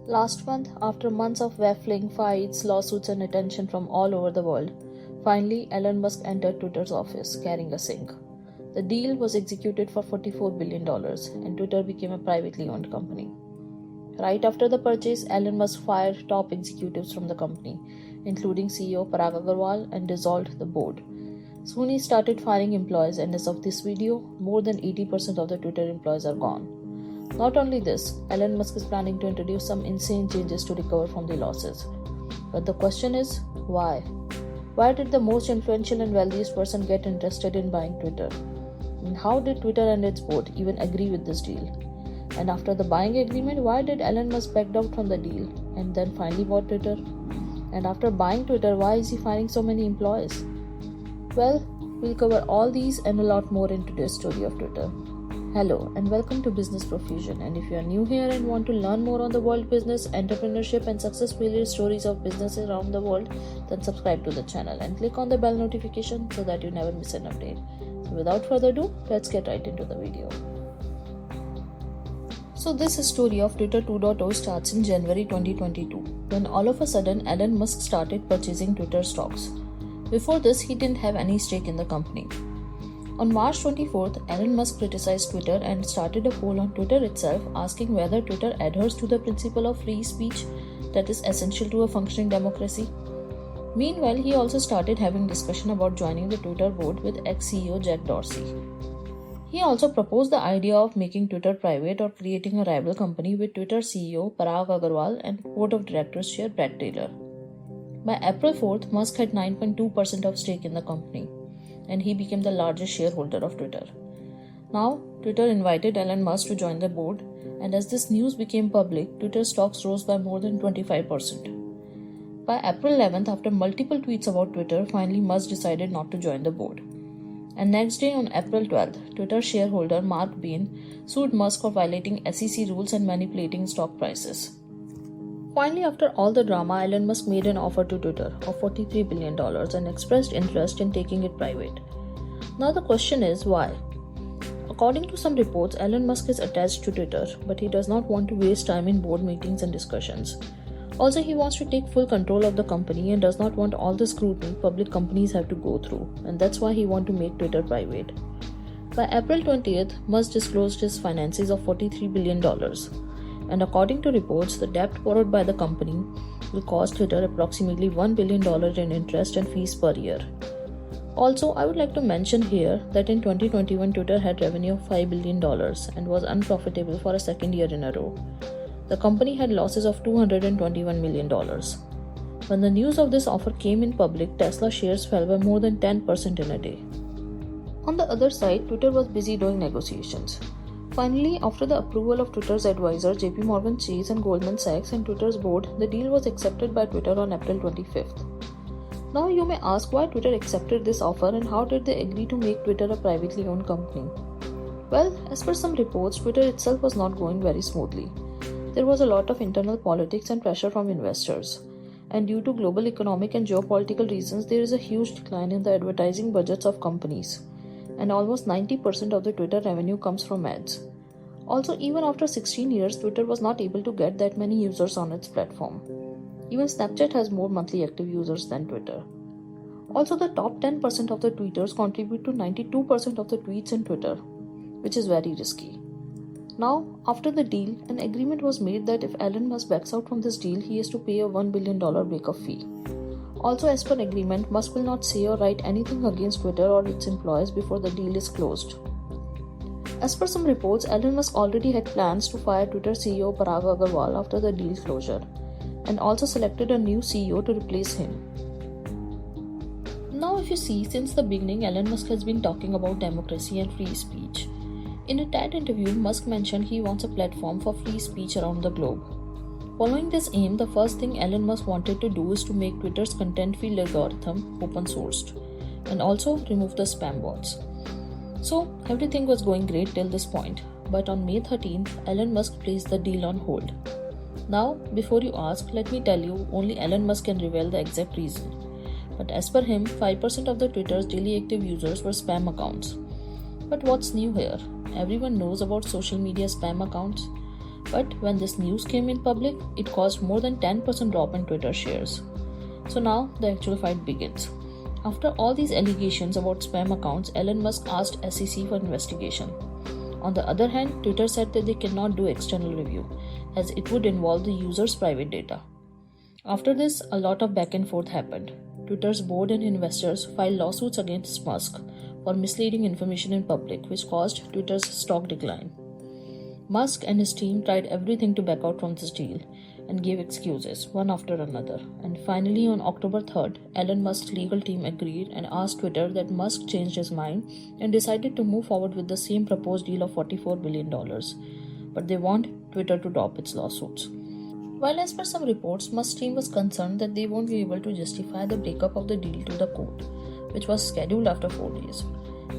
Last month, after months of waffling, fights, lawsuits, and attention from all over the world, finally Elon Musk entered Twitter's office carrying a sink. The deal was executed for $44 billion and Twitter became a privately owned company. Right after the purchase, Elon Musk fired top executives from the company, including CEO Paragagrawal, and dissolved the board. Soon he started firing employees, and as of this video, more than 80% of the Twitter employees are gone. Not only this, Elon Musk is planning to introduce some insane changes to recover from the losses. But the question is, why? Why did the most influential and wealthiest person get interested in buying Twitter? And how did Twitter and its board even agree with this deal? And after the buying agreement, why did Elon Musk back out from the deal and then finally bought Twitter? And after buying Twitter, why is he firing so many employees? Well, we'll cover all these and a lot more in today's story of Twitter. Hello and welcome to Business Profusion, and if you are new here and want to learn more on the world business, entrepreneurship and success failure stories of businesses around the world, then subscribe to the channel and click on the bell notification so that you never miss an update. So without further ado, let's get right into the video. So this story of Twitter 2.0 starts in January 2022 when all of a sudden Elon Musk started purchasing Twitter stocks. Before this, he didn't have any stake in the company. On March 24th, Elon Musk criticized Twitter and started a poll on Twitter itself asking whether Twitter adheres to the principle of free speech that is essential to a functioning democracy. Meanwhile, he also started having discussion about joining the Twitter board with ex-CEO Jack Dorsey. He also proposed the idea of making Twitter private or creating a rival company with Twitter CEO Parag Agrawal and board of directors chair Brad Taylor. By April 4th, Musk had 9.2% of stake in the company, and he became the largest shareholder of Twitter. Now, Twitter invited Elon Musk to join the board, and as this news became public, Twitter stocks rose by more than 25%. By April 11th, after multiple tweets about Twitter, finally Musk decided not to join the board. And next day, on April 12th, Twitter shareholder Mark Bain sued Musk for violating SEC rules and manipulating stock prices. Finally, after all the drama, Elon Musk made an offer to Twitter of $43 billion and expressed interest in taking it private. Now the question is, why? According to some reports, Elon Musk is attached to Twitter, but he does not want to waste time in board meetings and discussions. Also, he wants to take full control of the company and does not want all the scrutiny public companies have to go through, and that's why he wants to make Twitter private. By April 20th, Musk disclosed his finances of $43 billion. And according to reports, the debt borrowed by the company will cost Twitter approximately $1 billion in interest and fees per year. Also, I would like to mention here that in 2021, Twitter had revenue of $5 billion and was unprofitable for a second year in a row. The company had losses of $221 million. When the news of this offer came in public, Tesla shares fell by more than 10% in a day. On the other side, Twitter was busy doing negotiations. Finally, after the approval of Twitter's advisor JP Morgan Chase and Goldman Sachs and Twitter's board, the deal was accepted by Twitter on April 25th. Now you may ask why Twitter accepted this offer and how did they agree to make Twitter a privately owned company? Well, as per some reports, Twitter itself was not going very smoothly. There was a lot of internal politics and pressure from investors. And due to global economic and geopolitical reasons, there is a huge decline in the advertising budgets of companies. And almost 90% of the Twitter revenue comes from ads. Also, even after 16 years, Twitter was not able to get that many users on its platform. Even Snapchat has more monthly active users than Twitter. Also, the top 10% of the tweeters contribute to 92% of the tweets in Twitter, which is very risky. Now, after the deal, an agreement was made that if Elon Musk backs out from this deal, he has to pay a $1 billion breakup fee. Also, as per agreement, Musk will not say or write anything against Twitter or its employees before the deal is closed. As per some reports, Elon Musk already had plans to fire Twitter CEO Parag Agrawal after the deal closure, and also selected a new CEO to replace him. Now, if you see, since the beginning, Elon Musk has been talking about democracy and free speech. In a TED interview, Musk mentioned he wants a platform for free speech around the globe. Following this aim, the first thing Elon Musk wanted to do is to make Twitter's content feed algorithm open sourced and also remove the spam bots. So everything was going great till this point, but on May 13th, Elon Musk placed the deal on hold. Now, before you ask, let me tell you, only Elon Musk can reveal the exact reason. But as per him, 5% of the Twitter's daily active users were spam accounts. But what's new here? everyone knows about social media spam accounts. But when this news came in public, it caused more than 10% drop in Twitter shares. So now the actual fight begins. After all these allegations about spam accounts, Elon Musk asked SEC for investigation. On the other hand, Twitter said that they cannot do external review, as it would involve the user's private data. After this, a lot of back and forth happened. Twitter's board and investors filed lawsuits against Musk for misleading information in public, which caused Twitter's stock decline. Musk and his team tried everything to back out from this deal and gave excuses, one after another. And finally, on October 3rd, Elon Musk's legal team agreed and asked Twitter that Musk changed his mind and decided to move forward with the same proposed deal of $44 billion. But they want Twitter to drop its lawsuits. While as per some reports, Musk's team was concerned that they won't be able to justify the breakup of the deal to the court, which was scheduled after 4 days.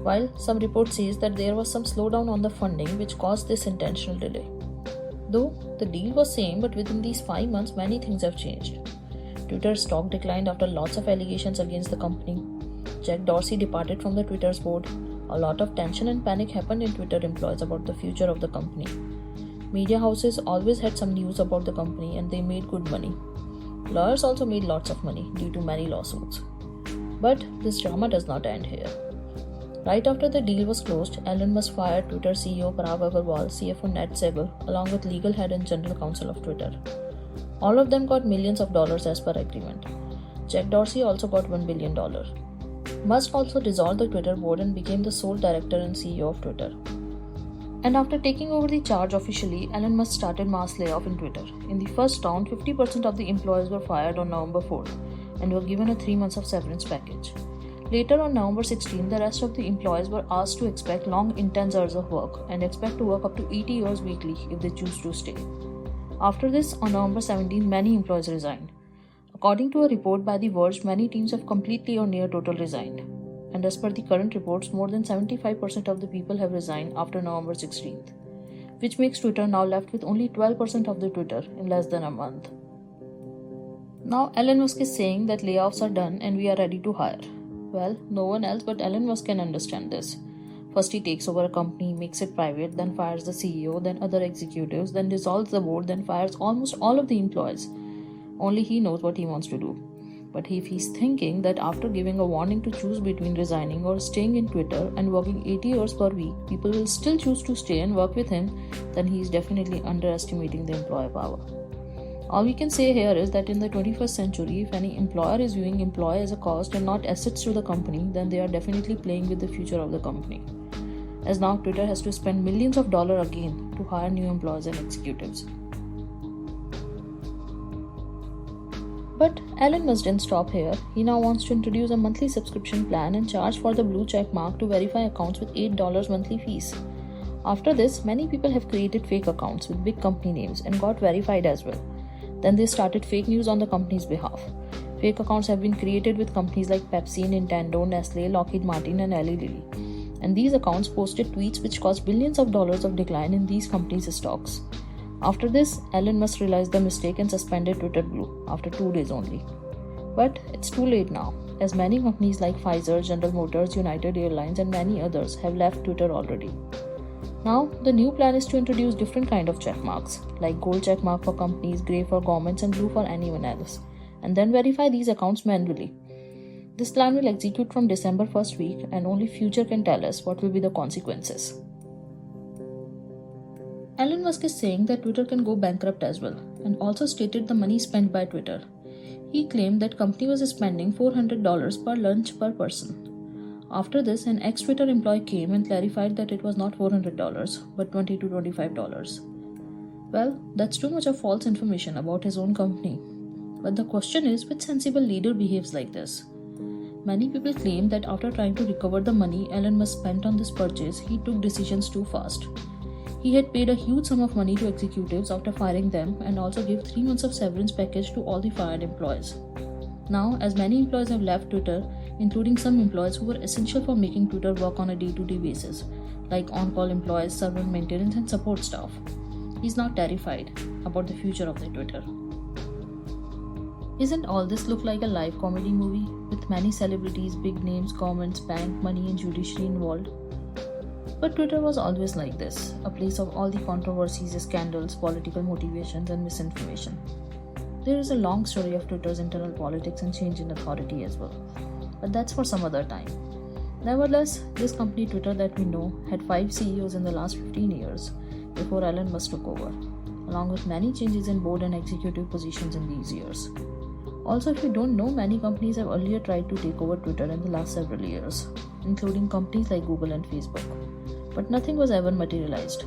While some reports says that there was some slowdown on the funding which caused this intentional delay. Though the deal was same, but within these 5 months many things have changed. Twitter's stock declined after lots of allegations against the company. Jack Dorsey departed from the Twitter's board. A lot of tension and panic happened in Twitter employees about the future of the company. Media houses always had some news about the company and they made good money. Lawyers also made lots of money due to many lawsuits. But this drama does not end here. Right after the deal was closed, Elon Musk fired Twitter CEO Paragagrawal, CFO Ned Segal, along with legal head and general counsel of Twitter. All of them got millions of dollars as per agreement. Jack Dorsey also got $1 billion. Musk also dissolved the Twitter board and became the sole director and CEO of Twitter. And after taking over the charge officially, Elon Musk started mass layoff in Twitter. In the first round, 50% of the employees were fired on November 4th and were given a 3 months of severance package. Later on November 16, the rest of the employees were asked to expect long intense hours of work and expect to work up to 80 hours weekly if they choose to stay. After this, on November 17, many employees resigned. According to a report by The Verge, many teams have completely or near total resigned. And as per the current reports, more than 75% of the people have resigned after November 16th, which makes Twitter now left with only 12% of the Twitter in less than a month. Now Elon Musk is saying that layoffs are done and we are ready to hire. Well, no one else but Elon Musk can understand this. First he takes over a company, makes it private, then fires the CEO, then other executives, then dissolves the board, then fires almost all of the employees. Only he knows what he wants to do. But if he's thinking that after giving a warning to choose between resigning or staying in Twitter and working 80 hours per week, people will still choose to stay and work with him, then he is definitely underestimating the employer power. All we can say here is that in the 21st century, if any employer is viewing employee as a cost and not assets to the company, then they are definitely playing with the future of the company. As now Twitter has to spend millions of dollars again to hire new employees and executives. But Elon Musk didn't stop here. He now wants to introduce a monthly subscription plan and charge for the blue check mark to verify accounts with $8 monthly fees. After this, many people have created fake accounts with big company names and got verified as well. Then they started fake news on the company's behalf. Fake accounts have been created with companies like Pepsi, Nintendo, Nestle, Lockheed Martin and Eli Lilly. And these accounts posted tweets which caused billions of dollars of decline in these companies' stocks. After this, Elon Musk realized the mistake and suspended Twitter Blue after 2 days only. But it's too late now, as many companies like Pfizer, General Motors, United Airlines and many others have left Twitter already. Now, the new plan is to introduce different kind of check marks, like gold check mark for companies, grey for governments and blue for anyone else, and then verify these accounts manually. This plan will execute from December 1st week and only future can tell us what will be the consequences. Elon Musk is saying that Twitter can go bankrupt as well, and also stated the money spent by Twitter. He claimed that company was spending $400 per lunch per person. After this, an ex-Twitter employee came and clarified that it was not $400 but $20 to $25. Well, that's too much of false information about his own company. But the question is, which sensible leader behaves like this? Many people claim that after trying to recover the money Elon Musk spent on this purchase, he took decisions too fast. He had paid a huge sum of money to executives after firing them and also gave 3 months of severance package to all the fired employees. Now, as many employees have left Twitter, including some employees who were essential for making Twitter work on a day-to-day basis, like on-call employees, server maintenance and support staff, he's now terrified about the future of the Twitter. Isn't all this look like a live comedy movie with many celebrities, big names, governments, bank, money and judiciary involved? But Twitter was always like this, a place of all the controversies, scandals, political motivations, and misinformation. There is a long story of Twitter's internal politics and change in authority as well, but that's for some other time. Nevertheless, this company Twitter that we know had 5 CEOs in the last 15 years before Elon Musk took over, along with many changes in board and executive positions in these years. Also, if you don't know, many companies have earlier tried to take over Twitter in the last several years, including companies like Google and Facebook, but nothing was ever materialized.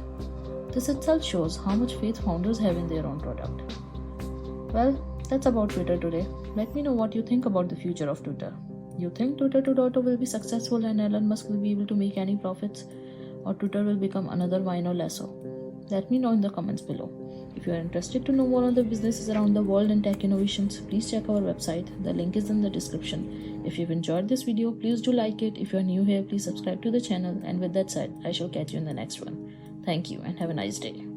This itself shows how much faith founders have in their own product. Well, that's about Twitter today. Let me know what you think about the future of Twitter. You think Twitter 2.0 will be successful and Elon Musk will be able to make any profits, or Twitter will become another Vine or Lasso? Let me know in the comments below. If you are interested to know more on the businesses around the world and tech innovations, please check our website. The link is in the description. If you've enjoyed this video, please do like it. If you are new here, please subscribe to the channel. And with that said, I shall catch you in the next one. Thank you and have a nice day.